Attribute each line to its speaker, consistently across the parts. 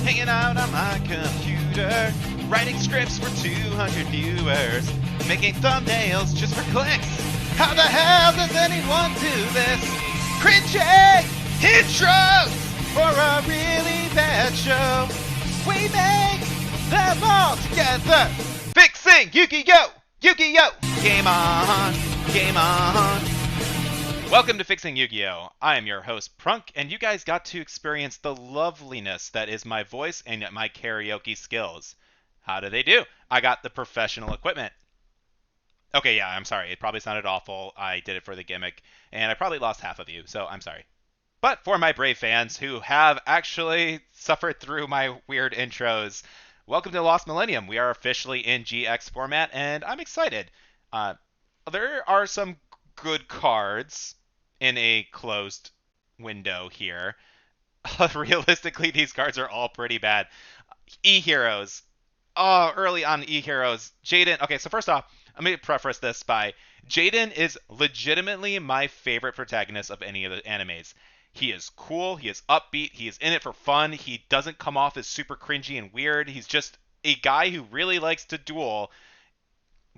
Speaker 1: hanging out on my computer, writing scripts for 200 viewers, making thumbnails just for clicks. How the hell does anyone do this? Cringy intros for a really bad show. We make them all together. Fixing Yugioh! Yugioh! Game on! Game on! Welcome to Fixing Yu-Gi-Oh! I am your host, Prunk, and you guys got to experience the loveliness that is my voice and my karaoke skills. How do they do? I got the professional equipment. Okay, yeah, I'm sorry. It probably sounded awful. I did it for the gimmick, and I probably lost half of you, so I'm sorry. But for my brave fans who have actually suffered through my weird intros, welcome to Lost Millennium. We are officially in GX format, and I'm excited. There are some good cards in a closed window here. Realistically, these cards are all pretty bad. E-Heroes. Oh, early on E-Heroes. Jaden. Okay, so first off, let me preface this by Jaden is legitimately my favorite protagonist of any of the animes. He is cool, he is upbeat, he is in it for fun, he doesn't come off as super cringy and weird. He's just a guy who really likes to duel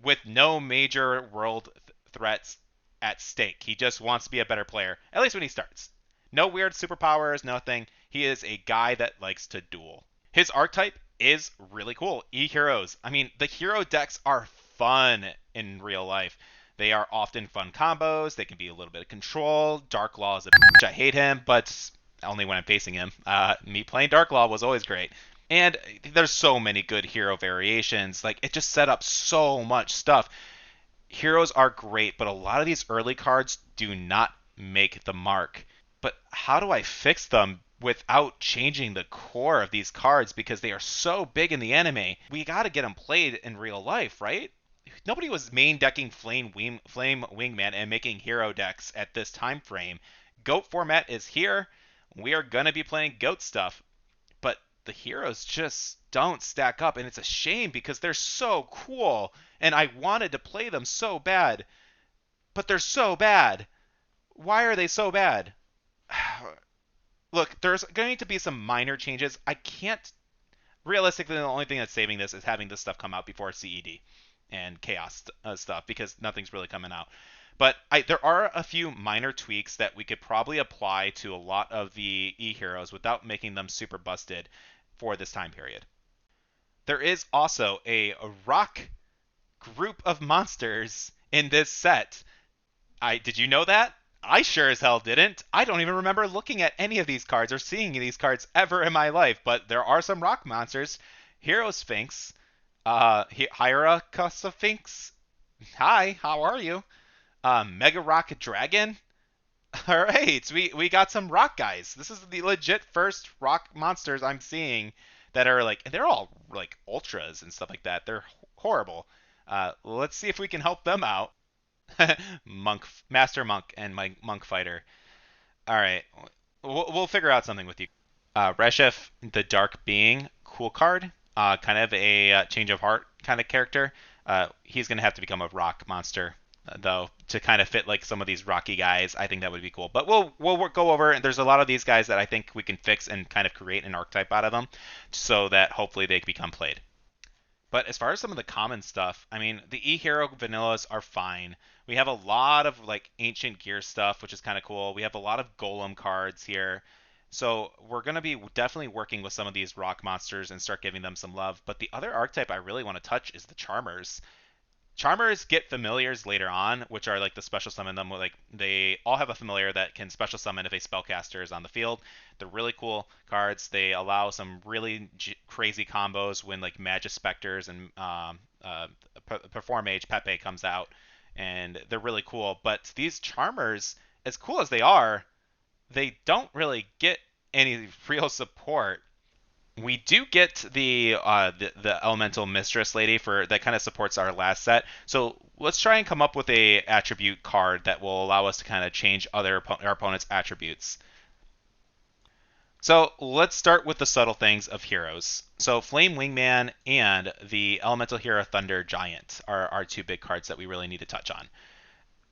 Speaker 1: with no major world threats at stake. He just wants to be a better player, at least when he starts. No weird superpowers, nothing. He is a guy that likes to duel. His archetype is really cool. E-Heroes. I mean, the hero decks are fun in real life. They are often fun combos. They can be a little bit of control. Dark Law is a bitch. I hate him, but only when I'm facing him. Me playing Dark Law was always great. And there's so many good hero variations. Like, it just set up so much stuff. Heroes are great, but a lot of these early cards do not make the mark. But how do I fix them without changing the core of these cards, because they are so big in the anime? We got to get them played in real life, right? Nobody was main decking Flame Wingman and making hero decks at this time frame. GOAT format is here. We are going to be playing GOAT stuff. But the heroes just don't stack up, and it's a shame because they're so cool, and I wanted to play them so bad. But they're so bad. Why are they so bad? Look, there's going to be some minor changes. I can't... Realistically, the only thing that's saving this is having this stuff come out before CED and Chaos stuff, because nothing's really coming out. But there are a few minor tweaks that we could probably apply to a lot of the E-Heroes without making them super busted for this time period. There is also a rock group of monsters in this set. Did you know that? I sure as hell didn't. I don't even remember looking at any of these cards or seeing these cards ever in my life, but there are some rock monsters. Hero Sphinx, Hierarchosphinx. Hi, how are you? Mega Rock Dragon. All right, we got some rock guys. This is the legit first rock monsters I'm seeing that are like, they're all like ultras and stuff like that. They're horrible. Let's see if we can help them out. Master Monk and my Monk Fighter. All right, we'll figure out something with you. Reshef, the Dark Being, cool card. Kind of a change of heart kind of character. He's gonna have to become a rock monster though to kind of fit like some of these rocky guys. I think that would be cool. But we'll go over. And there's a lot of these guys that I think we can fix and kind of create an archetype out of them, so that hopefully they become played. But as far as some of the common stuff, I mean, the E-Hero vanillas are fine. We have a lot of like ancient gear stuff, which is kind of cool. We have a lot of golem cards here. So we're going to be definitely working with some of these rock monsters and start giving them some love. But the other archetype I really want to touch is the Charmers. Charmers get familiars later on, which are like the special summon them. Like they all have a familiar that can special summon if a spellcaster is on the field. They're really cool cards. They allow some really crazy combos when like Magispectors and Perform Mage Pepe comes out, and they're really cool. But these Charmers, as cool as they are, they don't really get any real support. We do get the elemental mistress lady for that kind of supports our last set. So let's try and come up with a attribute card that will allow us to kind of change our opponent's attributes. So let's start with the subtle things of heroes. So Flame Wingman and the Elemental Hero Thunder Giant are our two big cards that we really need to touch on.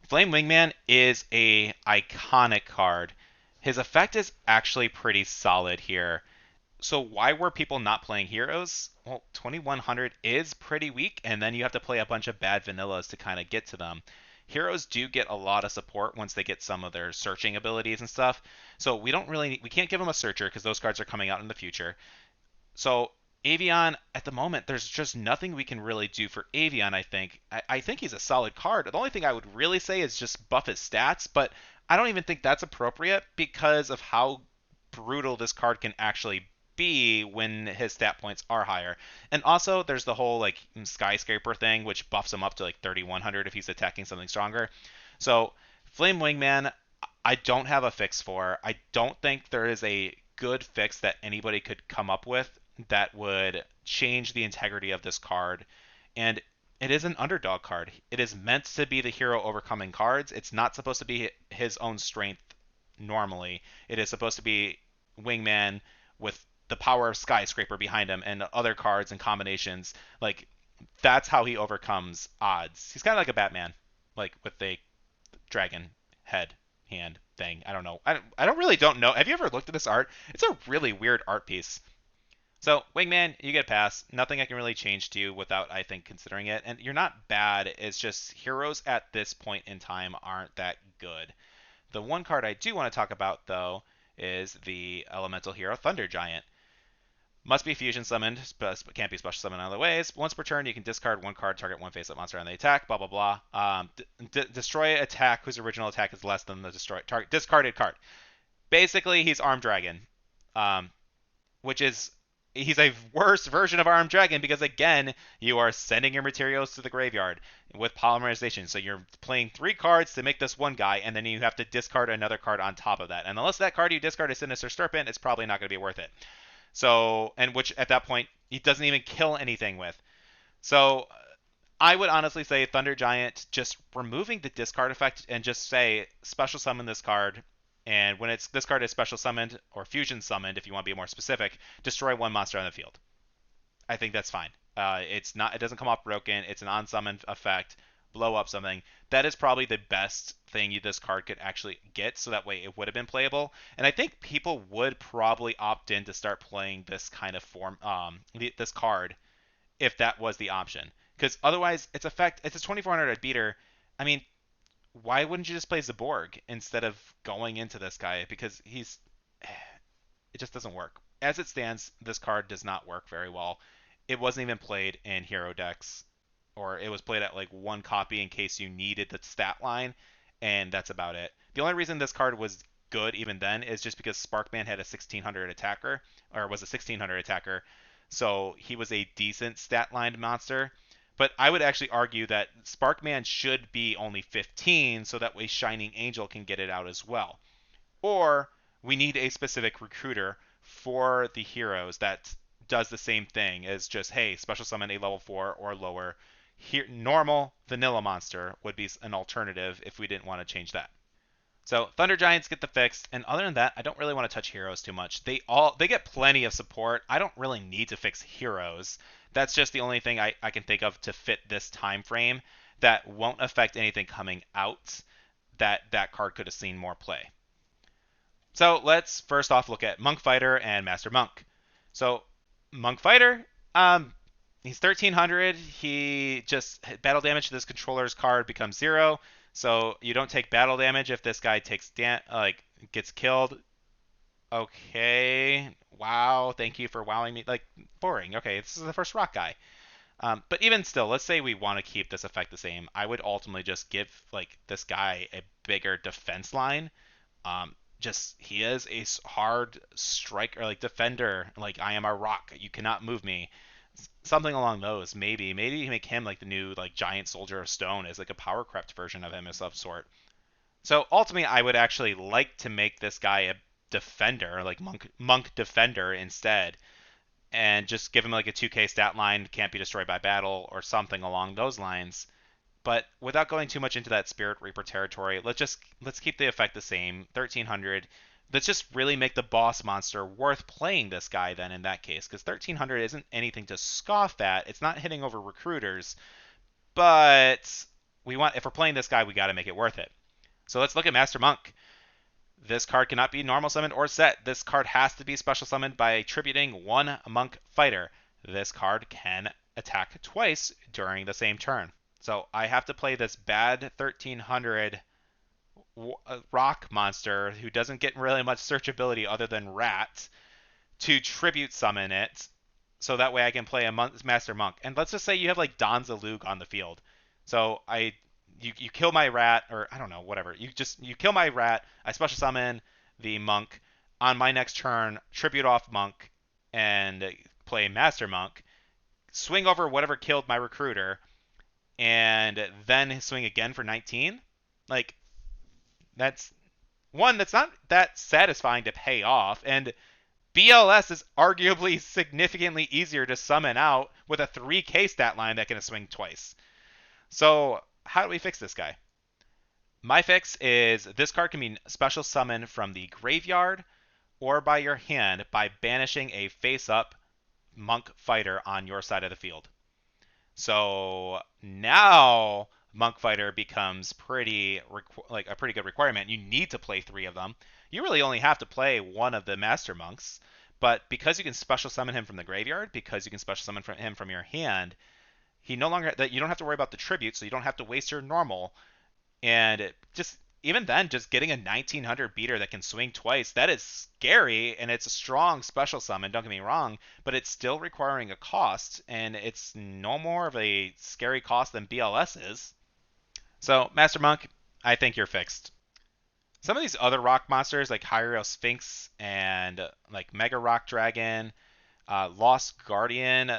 Speaker 1: Flame Wingman is a iconic card. His effect is actually pretty solid here. So why were people not playing heroes? Well, 2100 is pretty weak, and then you have to play a bunch of bad vanillas to kind of get to them. Heroes do get a lot of support once they get some of their searching abilities and stuff. So we can't give them a searcher because those cards are coming out in the future. So Avion at the moment, there's just nothing we can really do for Avion. I think he's a solid card. The only thing I would really say is just buff his stats, but I don't even think that's appropriate because of how brutal this card can actually be when his stat points are higher. And also, there's the whole like skyscraper thing, which buffs him up to like 3100 if he's attacking something stronger. So Flame Wingman, I don't have a fix for. I don't think there is a good fix that anybody could come up with that would change the integrity of this card. And it is an underdog card. It is meant to be the hero overcoming cards. It's not supposed to be his own strength normally. It is supposed to be Wingman with the power of Skyscraper behind him and other cards and combinations. Like, that's how he overcomes odds. He's kind of like a Batman, like with a dragon head hand thing. I don't know. I don't know. Have you ever looked at this art? It's a really weird art piece. So, Wingman, you get a pass. Nothing I can really change to you without, I think, considering it. And you're not bad. It's just heroes at this point in time aren't that good. The one card I do want to talk about, though, is the elemental hero Thunder Giant. Must be fusion summoned, but can't be special summoned in other ways. Once per turn, you can discard one card, target one face-up monster on the attack, blah, blah, blah. Destroy attack whose original attack is less than the discarded card. Basically, he's Armed Dragon, um, which is he's a worse version of Armed Dragon because again, you are sending your materials to the graveyard with polymerization. So you're playing 3 cards to make this one guy, and then you have to discard another card on top of that. And unless that card you discard is Sinister Serpent, it's probably not going to be worth it. So, and which at that point he doesn't even kill anything with. So I would honestly say Thunder Giant, just removing the discard effect and just say special summon this card, and when it's this card is special summoned or fusion summoned, if you want to be more specific, destroy one monster on the field. I think that's fine. It's not. It doesn't come off broken. It's an on-summon effect. Blow up something. That is probably the best thing this card could actually get. So that way it would have been playable. And I think people would probably opt in to start playing this kind of form, this card, if that was the option. Because otherwise, it's a 2400 beater. I mean, why wouldn't you just play Zaborg instead of going into this guy? Because it just doesn't work. As it stands, this card does not work very well. It wasn't even played in hero decks, or it was played at like one copy in case you needed the stat line, and that's about it. The only reason this card was good even then is just because Sparkman had a 1600 attacker, or was a 1600 attacker, so he was a decent stat lined monster. But I would actually argue that Sparkman should be only 15, so that way Shining Angel can get it out as well. Or we need a specific recruiter for the heroes that does the same thing as just, hey, special summon a level 4 or lower. Here, normal vanilla monster would be an alternative if we didn't want to change that. So Thunder Giants get the fix, and other than that, I don't really want to touch heroes too much. They get plenty of support. I don't really need to fix heroes. That's just the only thing I can think of to fit this time frame that won't affect anything coming out that card could have seen more play. So let's first off look at Monk Fighter and Master Monk. So Monk Fighter, he's 1300. He just battle damage to this controller's card becomes 0. So you don't take battle damage if this guy gets killed. Okay. Wow. Thank you for wowing me. Like, boring. Okay, this is the first rock guy. But even still, let's say we want to keep this effect the same. I would ultimately just give like this guy a bigger defense line. Just he is a hard striker, like defender. Like I am a rock. You cannot move me. Something along those. Maybe make him like the new like giant soldier of stone as like a power crept version of him of some sort. So ultimately, I would actually like to make this guy a defender, like monk defender instead, and just give him like a 2K stat line, can't be destroyed by battle, or something along those lines. But without going too much into that Spirit Reaper territory, let's keep the effect the same, 1300. Let's just really make the boss monster worth playing this guy then in that case, because 1300 isn't anything to scoff at. It's not hitting over recruiters, but if we're playing this guy, we got to make it worth it. So let's look at Master Monk. This card cannot be normal summoned or set. This card has to be special summoned by attributing one monk fighter. This card can attack twice during the same turn. So I have to play this bad 1300 rock monster who doesn't get really much searchability other than rat to tribute summon it, so that way I can play a master monk. And let's just say you have like Donzalug on the field. So you kill my rat, or I don't know, whatever. You kill my rat. I special summon the monk on my next turn, tribute off monk, and play master monk. Swing over whatever killed my recruiter, and then swing again for 19. Like that's one that's not that satisfying to pay off, and BLS is arguably significantly easier to summon out with a 3k stat line that can swing twice. So, how do we fix this guy? My fix is this card can be special summoned from the graveyard or by your hand by banishing a face-up monk fighter on your side of the field. So now monk fighter becomes like a pretty good requirement. You need to play 3 of them. You really only have to play one of the master monks, but because you can special summon him from the graveyard, because you can special summon him from your hand, he no longer that you don't have to worry about the tribute, so you don't have to waste your normal. And just even then, just getting a 1900 beater that can swing twice, that is scary, and it's a strong special summon, don't get me wrong, but it's still requiring a cost, and it's no more of a scary cost than BLS is. So, Master Monk, I think you're fixed. Some of these other rock monsters, like Hyrule Sphinx and like Mega Rock Dragon, Lost Guardian,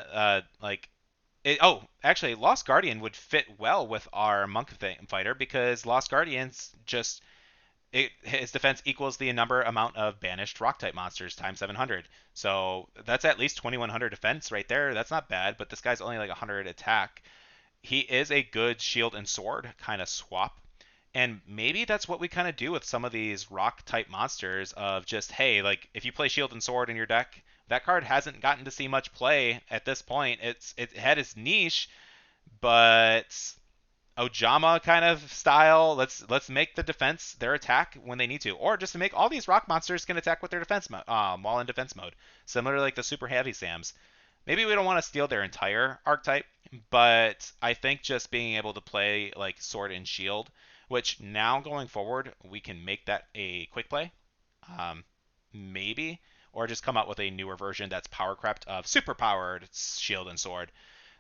Speaker 1: actually, Lost Guardian would fit well with our monk fighter because Lost Guardian's just his defense equals the amount of banished rock type monsters times 700. So that's at least 2100 defense right there. That's not bad, but this guy's only like 100 attack. He is a good shield and sword kind of swap. And maybe that's what we kind of do with some of these rock type monsters of just, hey, like if you play shield and sword in your deck, that card hasn't gotten to see much play at this point. It had its niche, but Ojama kind of style. Let's make the defense their attack when they need to, or just to make all these rock monsters can attack with their defense while in defense mode, similar to like the super heavy Sams. Maybe we don't want to steal their entire archetype, but I think just being able to play like sword and shield, which now going forward we can make that a quick play, maybe, or just come out with a newer version that's power crept of super powered shield and sword,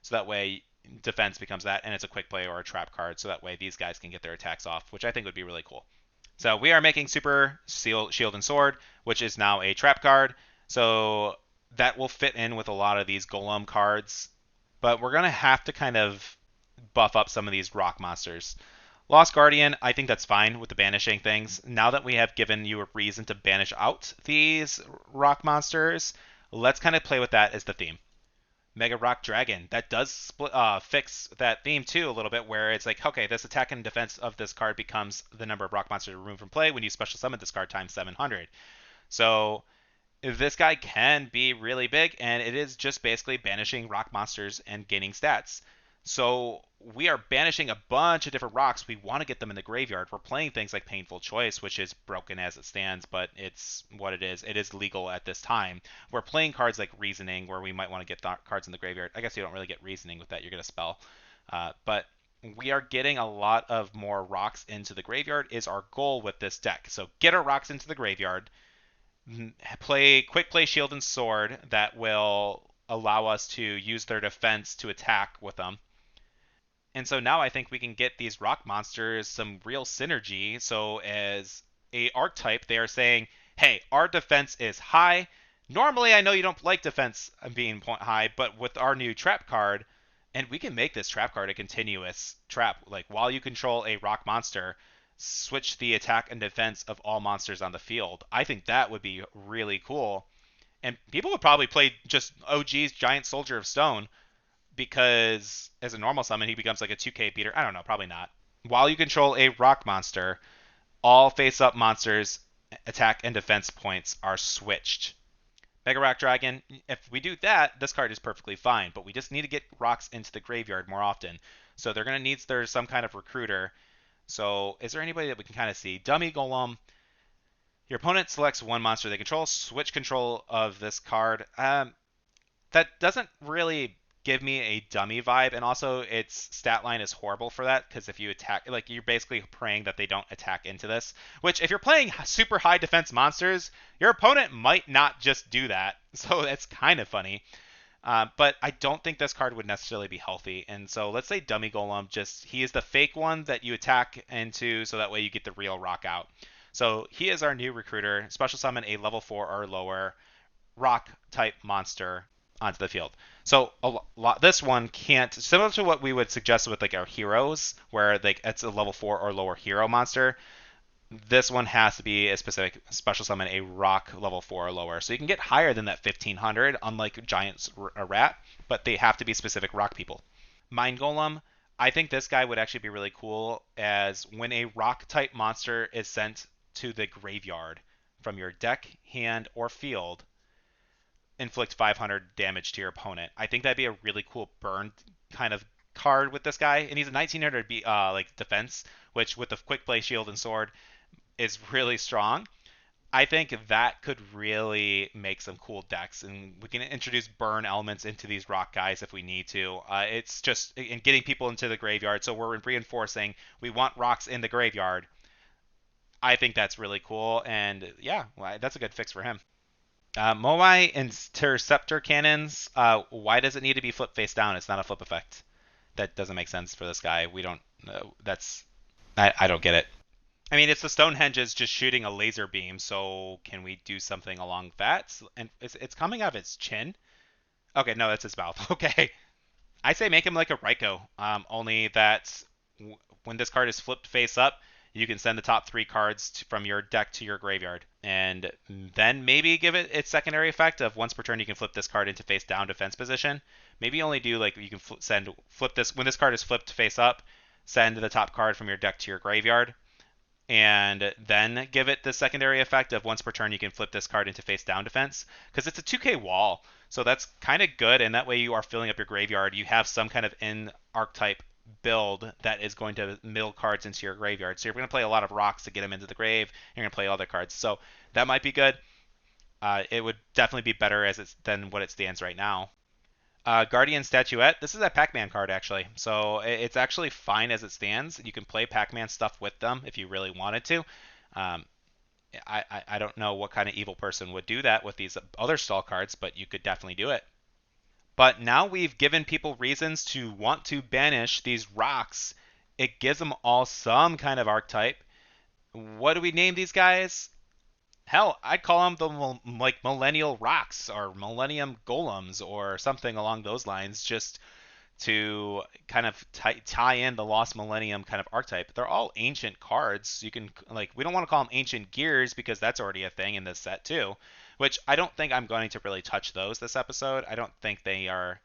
Speaker 1: so that way defense becomes that, and it's a quick play or a trap card, so that way these guys can get their attacks off, which I think would be really cool. So we are making super shield and sword, which is now a trap card. So that will fit in with a lot of these golem cards, but we're gonna have to kind of buff up some of these rock monsters. Lost Guardian, I think that's fine with the banishing things. Now that we have given you a reason to banish out these rock monsters, let's kind of play with that as the theme. Mega Rock Dragon, that does fix that theme too a little bit, where it's like, okay, this attack and defense of this card becomes the number of rock monsters removed from play when you special summon this card times 700. So this guy can be really big, and it is just basically banishing rock monsters and gaining stats. So we are banishing a bunch of different rocks. We want to get them in the graveyard. We're playing things like Painful Choice, which is broken as it stands, but it's what it is. It is legal at this time. We're playing cards like Reasoning, where we might want to get cards in the graveyard. I guess you don't really get Reasoning with that. You're going to spell. But we are getting a lot of more rocks into the graveyard is our goal with this deck. So get our rocks into the graveyard. Play quick play shield and sword that will allow us to use their defense to attack with them. And so now I think we can get these rock monsters some real synergy. So as a archetype, they are saying, hey, our defense is high. Normally, I know you don't like defense being high, but with our new trap card, and we can make this trap card a continuous trap. Like while you control a rock monster, switch the attack and defense of all monsters on the field. I think that would be really cool. And people would probably play just OG's Giant Soldier of Stone, because as a normal summon, he becomes like a 2k beater. I don't know, probably not. While you control a rock monster, all face-up monsters' attack and defense points are switched. Mega Rock Dragon, if we do that, this card is perfectly fine, but we just need to get rocks into the graveyard more often. So they're going to need there's some kind of recruiter. So is there anybody that we can kind of see? Dummy Golem. Your opponent selects one monster they control, switch control of this card. That doesn't really give me a dummy vibe, and also its stat line is horrible for that because if you attack, like you're basically praying that they don't attack into this. Which, if you're playing super high defense monsters, your opponent might not just do that, so that's kind of funny. But I don't think this card would necessarily be healthy, and so let's say Dummy Golem, just he is the fake one that you attack into, so that way you get the real rock out. So he is our new recruiter. Special summon a level 4 or lower rock type monster onto the field. So this one can't, similar to what we would suggest with like our heroes, where like it's a level 4 or lower hero monster. This one has to be a specific special summon, a rock level 4 or lower. So you can get higher than that 1500, unlike Giant Rat, but they have to be specific rock people. Mind Golem, I think this guy would actually be really cool as when a rock type monster is sent to the graveyard from your deck, hand, or field, inflict 500 damage to your opponent. I think that'd be a really cool burn kind of card with this guy, and he's a 1900 like defense, which with the quick play shield and sword is really strong. I think that could really make some cool decks, and we can introduce burn elements into these rock guys if we need to. It's just in getting people into the graveyard, so we're reinforcing we want rocks in the graveyard. I think that's really cool, and yeah, well, that's a good fix for him. Moai Interceptor Cannons, why does it need to be flip face down? It's not a flip effect. That doesn't make sense for this guy. We don't, I don't get it. I mean, it's the Stonehenge's just shooting a laser beam, so can we do something along that? And it's coming out of its chin. Okay, no, that's his mouth. Okay. I say make him like a Raikou, only that when this card is flipped face up, you can send the top 3 cards from your deck to your graveyard, and then maybe give it its secondary effect of once per turn you can flip this card into face down defense position. Maybe only do like you can flip this when this card is flipped face up, send the top card from your deck to your graveyard, and then give it the secondary effect of once per turn you can flip this card into face down defense, because it's a 2k wall, so that's kind of good, and that way you are filling up your graveyard. You have some kind of in archetype build that is going to mill cards into your graveyard. So you're going to play a lot of rocks to get them into the grave. You're going to play other cards. So that might be good. It would definitely be better than what it stands right now. Guardian Statuette. This is a Pac-Man card, actually. So it's actually fine as it stands. You can play Pac-Man stuff with them if you really wanted to. I don't know what kind of evil person would do that with these other stall cards, but you could definitely do it. But now we've given people reasons to want to banish these rocks. It gives them all some kind of archetype. What do we name these guys? Hell, I'd call them the like Millennial Rocks or Millennium Golems or something along those lines, just to kind of tie in the Lost Millennium kind of archetype. They're all ancient cards. You can like we don't want to call them Ancient Gears because that's already a thing in this set too, which I don't think I'm going to really touch those this episode. I don't think they are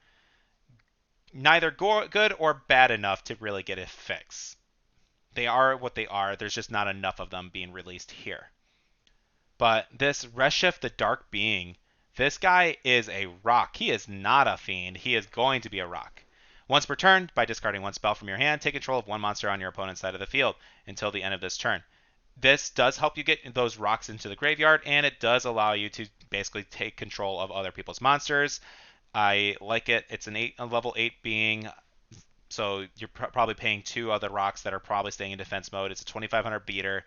Speaker 1: neither good or bad enough to really get a fix. They are what they are. There's just not enough of them being released here. But this Reshift the Dark Being, this guy is a rock. He is not a fiend. He is going to be a rock. Once per turn, by discarding one spell from your hand, take control of one monster on your opponent's side of the field until the end of this turn. This does help you get those rocks into the graveyard, and it does allow you to basically take control of other people's monsters. I like it. It's a level 8 being, so you're probably paying 2 other rocks that are probably staying in defense mode. It's a 2500 beater.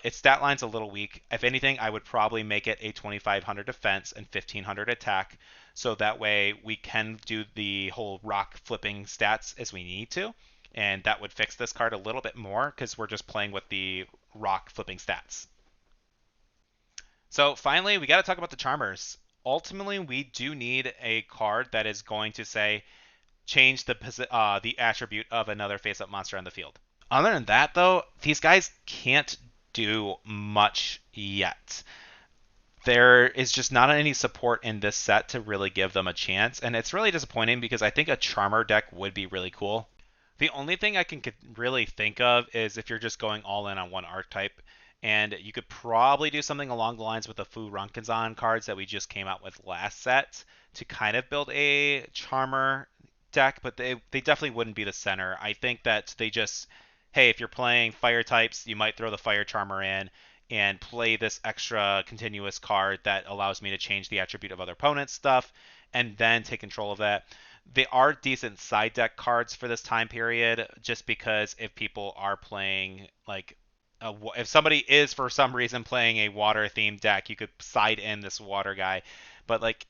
Speaker 1: Its stat line's a little weak. If anything, I would probably make it a 2500 defense and 1500 attack, so that way we can do the whole rock flipping stats as we need to, and that would fix this card a little bit more because we're just playing with the rock flipping stats. So finally, we got to talk about the Charmers. Ultimately, we do need a card that is going to say change the attribute of another face-up monster on the field. Other than that, though, these guys can't do much yet. There is just not any support in this set to really give them a chance, and it's really disappointing because I think a Charmer deck would be really cool. The only thing I can really think of is if you're just going all in on one archetype, and you could probably do something along the lines with the Fu Rankazan cards that we just came out with last set to kind of build a Charmer deck, but they definitely wouldn't be the center. I think that they just, hey, if you're playing fire types, you might throw the Fire Charmer in, and play this extra continuous card that allows me to change the attribute of other opponents' stuff, and then take control of that. They are decent side deck cards for this time period, just because if people are playing like if somebody is for some reason playing a water themed deck, you could side in this water guy. But like,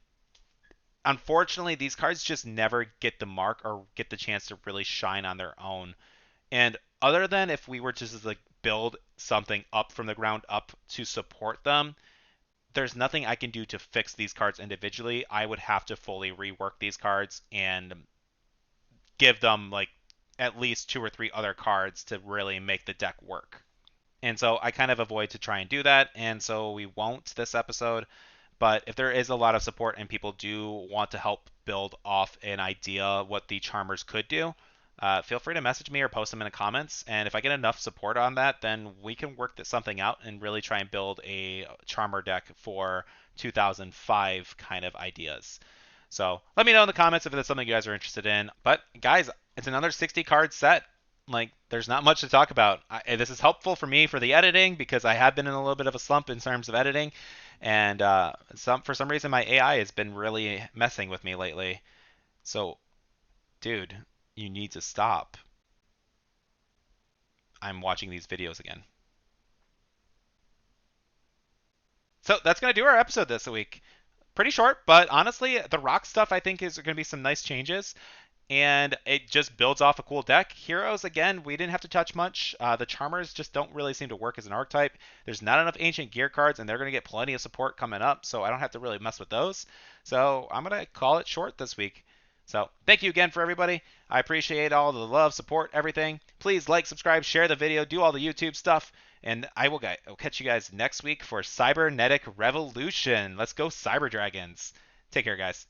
Speaker 1: unfortunately, these cards just never get the mark or get the chance to really shine on their own. And other than if we were to just like build something up from the ground up to support them, there's nothing I can do to fix these cards individually. I would have to fully rework these cards and give them like at least 2 or 3 other cards to really make the deck work. And so I kind of avoid to try and do that, and so we won't this episode. But if there is a lot of support and people do want to help build off an idea what the Charmers could do, feel free to message me or post them in the comments. And if I get enough support on that, then we can work something out and really try and build a Charmer deck for 2005 kind of ideas. So let me know in the comments if that's something you guys are interested in. But guys, it's another 60 card set. Like, there's not much to talk about. This is helpful for me for the editing because I have been in a little bit of a slump in terms of editing, and for some reason my AI has been really messing with me lately. So, dude, you need to stop. I'm watching these videos again. So that's gonna do our episode this week. Pretty short, but honestly, the rock stuff I think is going to be some nice changes, and it just builds off a cool deck. Heroes, again, we didn't have to touch much. The Charmers just don't really seem to work as an archetype. There's not enough Ancient Gear cards, and they're going to get plenty of support coming up, so I don't have to really mess with those. So I'm going to call it short this week. So thank you again for everybody. I appreciate all the love, support, everything. Please like, subscribe, share the video, do all the YouTube stuff. And I'll catch you guys next week for Cybernetic Revolution. Let's go Cyber Dragons. Take care, guys.